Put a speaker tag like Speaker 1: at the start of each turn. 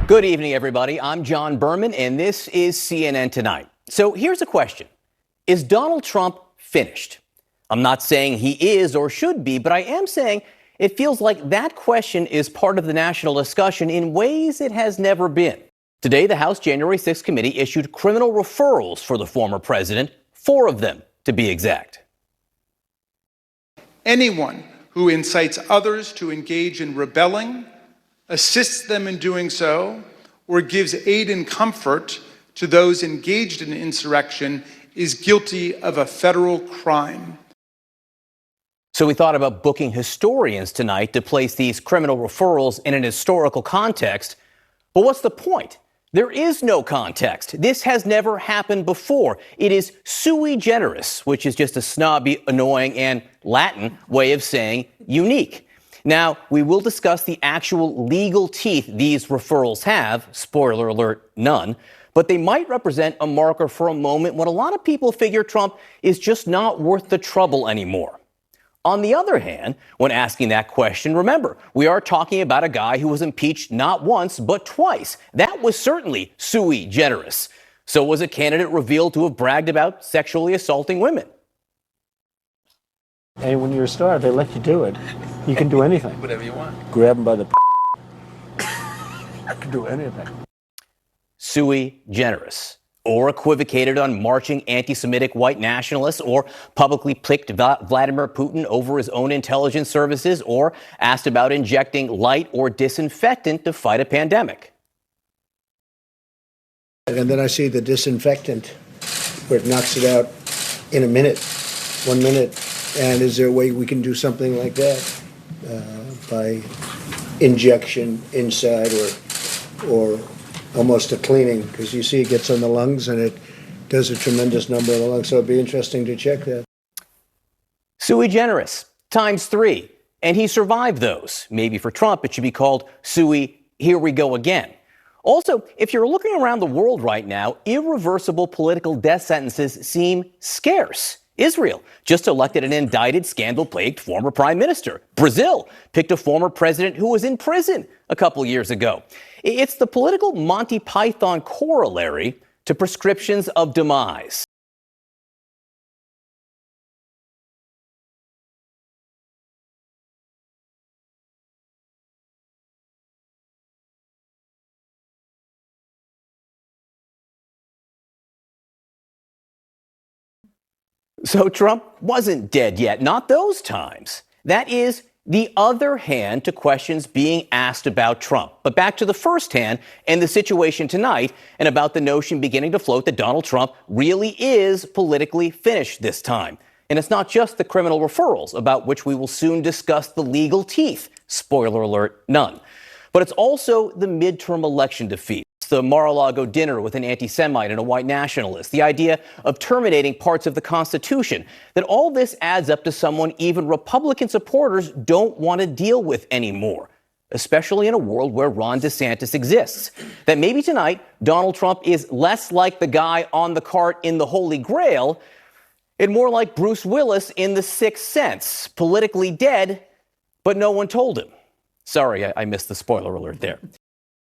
Speaker 1: Good evening, everybody. I'm John Berman, and this is CNN Tonight. So here's a question. Is Donald Trump finished? I'm not saying he is or should be, but I am saying it feels like that question is part of the national discussion in ways it has never been. Today, the House January 6th committee issued criminal referrals for the former president, 4 of them to be exact.
Speaker 2: Anyone who incites others to engage in rebelling, assists them in doing so, or gives aid and comfort to those engaged in insurrection is guilty of a federal crime.
Speaker 1: So we thought about booking historians tonight to place these criminal referrals in an historical context. But what's the point? There is no context. This has never happened before. It is sui generis, which is just a snobby, annoying, and Latin way of saying unique. Now, we will discuss the actual legal teeth these referrals have. Spoiler alert, none. But they might represent a marker for a moment when a lot of people figure Trump is just not worth the trouble anymore. On the other hand, when asking that question, remember, we are talking about a guy who was impeached not once, but twice. That was certainly sui generis. So was a candidate revealed to have bragged about sexually assaulting women.
Speaker 3: Hey, when you're a star, they let you do it. You can do anything.
Speaker 4: Whatever you want.
Speaker 3: Grab them by the you can do anything.
Speaker 1: Sui generis. Or equivocated on marching anti-Semitic white nationalists, or publicly picked Vladimir Putin over his own intelligence services, or asked about injecting light or disinfectant to fight a pandemic.
Speaker 5: And then I see the disinfectant where it knocks it out in a minute, 1 minute. And is there a way we can do something like that by injection inside or almost a cleaning? Because you see it gets on the lungs and it does a tremendous number of the lungs. So it'd be interesting to check that.
Speaker 1: Sui generis, ×3. And he survived those. Maybe for Trump, it should be called sui here we go again. Also, if you're looking around the world right now, irreversible political death sentences seem scarce. Israel just elected an indicted, scandal-plagued former prime minister. Brazil picked a former president who was in prison a couple years ago. It's the political Monty Python corollary to prescriptions of demise. So Trump wasn't dead yet, not those times. That is the other hand to questions being asked about Trump. But back to the first hand and the situation tonight, and about the notion beginning to float that Donald Trump really is politically finished this time. And it's not just the criminal referrals, about which we will soon discuss the legal teeth. Spoiler alert, none. But it's also the midterm election defeat. The Mar-a-Lago dinner with an anti-Semite and a white nationalist, the idea of terminating parts of the Constitution, that all this adds up to someone even Republican supporters don't want to deal with anymore, especially in a world where Ron DeSantis exists. That maybe tonight, Donald Trump is less like the guy on the cart in the Holy Grail and more like Bruce Willis in The Sixth Sense, politically dead, but no one told him. Sorry, I missed the spoiler alert there.